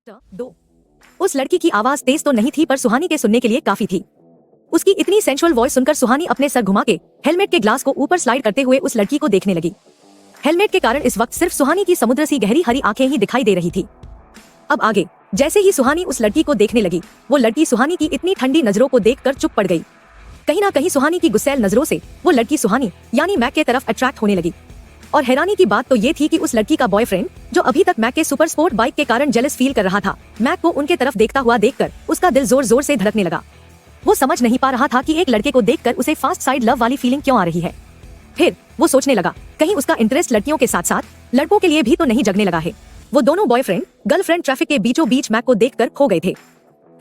दो। उस लड़की की आवाज तेज तो नहीं थी पर सुहानी के सुनने के लिए काफी थी। उसकी इतनी सेंशुअल वॉइस सुनकर सुहानी अपने सर घुमा के हेलमेट के ग्लास को ऊपर स्लाइड करते हुए उस लड़की को देखने लगी। हेलमेट के कारण इस वक्त सिर्फ सुहानी की समुद्र सी गहरी हरी आंखें ही दिखाई दे रही थी। अब आगे जैसे ही सुहानी उस लड़की को देखने लगी, वो लड़की सुहानी की इतनी ठंडी नजरों को देखकर चुप पड़ गई। कहीं ना कहीं सुहानी की गुस्सैल नजरों से वो लड़की सुहानी यानी मैक के तरफ अट्रैक्ट होने लगी। और हैरानी की बात तो ये थी कि उस लड़की का बॉयफ्रेंड, जो अभी तक मैक के सुपर स्पोर्ट बाइक के कारण जेलस फील कर रहा था, मैक को उनके तरफ देखता हुआ देखकर उसका दिल जोर जोर से धड़कने लगा। वो समझ नहीं पा रहा था कि एक लड़के को देखकर उसे फास्ट साइड लव वाली फीलिंग क्यों आ रही है। फिर वो सोचने लगा, कहीं उसका इंटरेस्ट लड़कियों के साथ साथ लड़कों के लिए भी तो नहीं जगने लगा है। वो दोनों बॉयफ्रेंड गर्लफ्रेंड ट्रैफिक के बीचों बीच मैक को देखकर खो गए थे।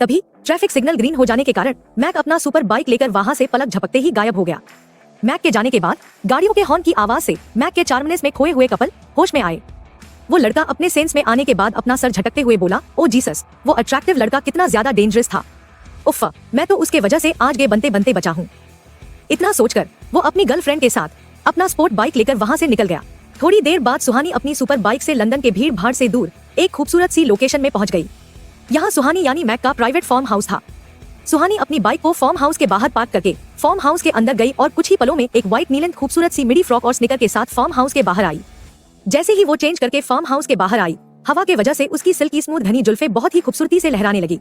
तभी ट्रैफिक सिग्नल ग्रीन हो जाने के कारण मैक अपना सुपर बाइक लेकर वहां से पलक झपकते ही गायब हो गया। मैक के जाने के बाद गाड़ियों के हॉर्न की आवाज से मैक के चार्मनेस में खोए हुए कपल होश में आए। वो लड़का अपने सेंस में आने के बाद अपना सर झटकते हुए बोला, ओ जीसस, वो अट्रैक्टिव लड़का कितना ज्यादा डेंजरस था। उफ़, मैं तो उसके वजह से आज गे बनते बनते बचा हूँ। इतना सोचकर वो अपनी गर्लफ्रेंड के साथ अपना स्पोर्ट बाइक लेकर वहां से निकल गया। थोड़ी देर बाद सुहानी अपनी सुपर बाइक से लंदन के भीड़ भाड़ से दूर एक खूबसूरत सी लोकेशन में पहुंच गई। यहाँ सुहानी यानी मैक का प्राइवेट फार्म हाउस था। सुहानी अपनी बाइक को फार्म हाउस के बाहर पार्क करके फार्म हाउस के अंदर गई और कुछ ही पलों में एक व्हाइट नीलन खूबसूरत सी मिडी फ्रॉक और स्निकर के साथ फार्म हाउस के बाहर आई। जैसे ही वो चेंज करके फार्म हाउस के बाहर आई, हवा के वजह से उसकी सिल्की स्मूथ घनी जुल्फे बहुत ही खूबसूरती से लहराने लगी,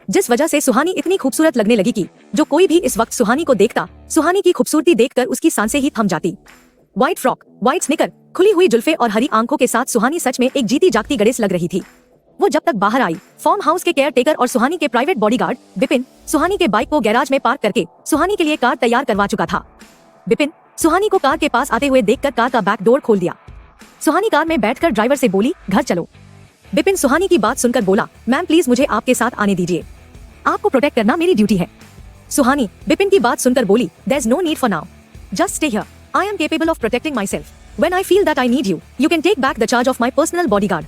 जिस वजह से सुहानी इतनी खूबसूरत लगने लगी कि जो कोई भी इस वक्त सुहानी को देखता, सुहानी की खूबसूरती देखकर उसकी सांसें ही थम जाती। व्हाइट फ्रॉक, व्हाइट स्निकर, खुली हुई जुल्फे और हरी आंखों के साथ सुहानी सच में एक जीती जागती गणेश लग रही थी। वो जब तक बाहर आई, फार्म हाउस के केयर टेकर और सुहानी के प्राइवेट बॉडीगार्ड बिपिन सुहानी के बाइक को गैराज में पार्क करके सुहानी के लिए कार तैयार करवा चुका था। बिपिन सुहानी को कार के पास आते हुए देखकर कार का बैक डोर खोल दिया। सुहानी कार में बैठकर ड्राइवर से बोली, घर चलो। बिपिन सुहानी की बात सुनकर बोला, मैम प्लीज मुझे आपके साथ आने दीजिए, आपको प्रोटेक्ट करना मेरी ड्यूटी है। सुहानी बिपिन की बात सुनकर बोली, there is no need for now, just stay here, I am capable of protecting myself, when I feel that I need you, you can take back the charge of my personal bodyguard.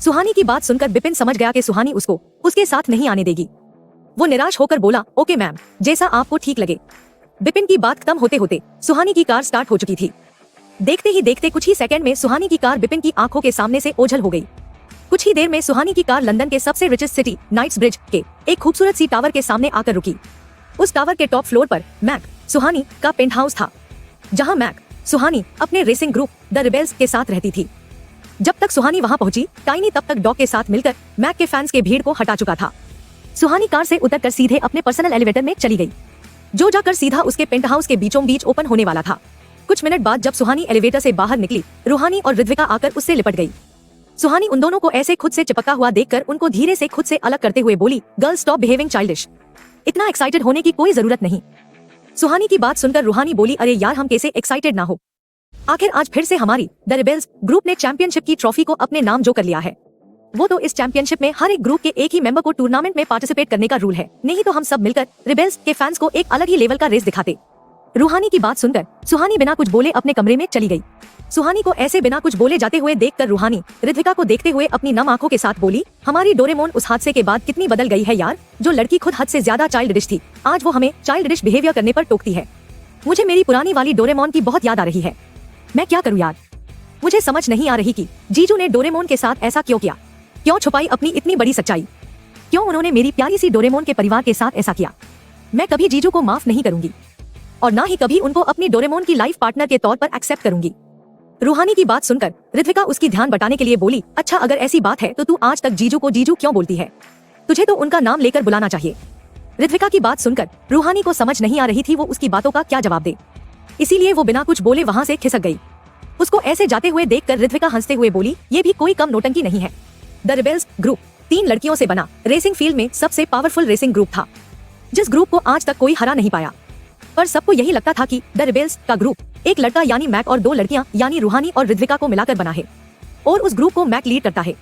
Suhani की बात सुनकर बिपिन समझ गया कि सुहानी उसको उसके साथ नहीं आने देगी। वो निराश होकर बोला, ओके मैम, जैसा आपको ठीक लगे। बिपिन की बात खत्म होते होते सुहानी की कार स्टार्ट हो चुकी थी। देखते ही देखते कुछ ही सेकंड में सुहानी की कार बिपिन की आंखों के सामने से ओझल हो गई। कुछ ही देर में सुहानी की कार लंदन के सबसे रिचेस्ट सिटी नाइट्स ब्रिज के एक खूबसूरत सी टावर के सामने आकर रुकी। उस टावर के टॉप फ्लोर पर मैक सुहानी का पेंट हाउस था, जहाँ मैक सुहानी अपने रेसिंग ग्रुप द रिबेल्स के साथ रहती थी। जब तक सुहानी वहां पहुंची, टाइनी तब तक डॉग के साथ मिलकर मैक के फैंस के भीड़ को हटा चुका था। सुहानी कार से उतरकर सीधे अपने पर्सनल एलिवेटर में चली गई, जो जाकर सीधा उसके पेंट हाउस के बीचों बीच ओपन होने वाला था। कुछ मिनट बाद जब सुहानी एलिवेटर से बाहर निकली, रूहानी और ऋत्विका आकर उससे लिपट गई। सुहानी उन दोनों को ऐसे खुद से चिपका हुआ देखकर उनको धीरे से खुद से अलग करते हुए बोली, गर्ल्स स्टॉप बिहेविंग चाइल्डिश, इतना एक्साइटेड होने की कोई जरूरत नहीं। सुहानी की बात सुनकर रूहानी बोली, अरे यार हम कैसे एक्साइटेड ना हो, आखिर आज फिर से हमारी द रिबेल्स ग्रुप ने चैंपियनशिप की ट्रॉफी को अपने नाम जो कर लिया है। वो तो इस चैंपियनशिप में हर एक ग्रुप के एक ही मेंबर को टूर्नामेंट में पार्टिसिपेट करने का रूल है, नहीं तो हम सब मिलकर रिबेल्स के फैंस को एक अलग ही लेवल का रेस दिखाते। रूहानी की बात सुनकर सुहानी बिना कुछ बोले अपने कमरे में चली गई। सुहानी को ऐसे बिना कुछ बोले जाते हुए देखकर रूहानी ऋत्विका को देखते हुए अपनी नम आंखों के साथ बोली, हमारी डोरेमोन उस हादसे के बाद कितनी बदल गई है यार। जो लड़की खुद हद से ज्यादा चाइल्डिश थी, आज वो हमें चाइल्डिश बिहेवियर करने पर टोकती है। मुझे मेरी पुरानी वाली डोरेमोन की बहुत याद आ रही है। मैं क्या करूँ यार, मुझे समझ नहीं आ रही कि जीजू ने डोरेमोन के साथ ऐसा क्यों किया, क्यों छुपाई अपनी इतनी बड़ी सच्चाई, क्यों उन्होंने मेरी प्यारी सी डोरेमोन के परिवार के साथ ऐसा किया। मैं कभी जीजू को माफ नहीं करूंगी और ना ही कभी उनको अपनी डोरेमोन की लाइफ पार्टनर के तौर पर एक्सेप्ट करूंगी। रूहानी की बात सुनकर ऋत्विका उसकी ध्यान बटाने के लिए बोली, अच्छा अगर ऐसी बात है तो तू आज तक जीजू को जीजू क्यों बोलती है, तुझे तो उनका नाम लेकर बुलाना चाहिए। ऋत्विका की बात सुनकर रूहानी को समझ नहीं आ रही थी वो उसकी बातों का क्या जवाब दे, इसीलिए वो बिना कुछ बोले वहां से खिसक गई। उसको ऐसे जाते हुए देखकर ऋत्विका हंसते हुए बोली, ये भी कोई कम नौटंकी नहीं है। द रिबेल्स ग्रुप 3 लड़कियों से बना रेसिंग फील्ड में सबसे पावरफुल रेसिंग ग्रुप था, जिस ग्रुप को आज तक कोई हरा नहीं पाया। पर सबको यही लगता था कि द रिबेल्स का ग्रुप एक लड़का यानी मैक और 2 लड़कियां यानी रूहानी और ऋत्विका को मिलाकर बना है और उस ग्रुप को मैक लीड करता है।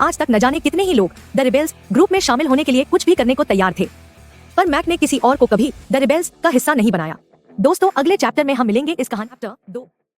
आज तक न जाने कितने ही लोग द रिबेल्स ग्रुप में शामिल होने के लिए कुछ भी करने को तैयार थे, पर मैक ने किसी और को कभी द रिबेल्स का हिस्सा नहीं बनाया। दोस्तों अगले चैप्टर में हम मिलेंगे इस कहानी चैप्टर 2।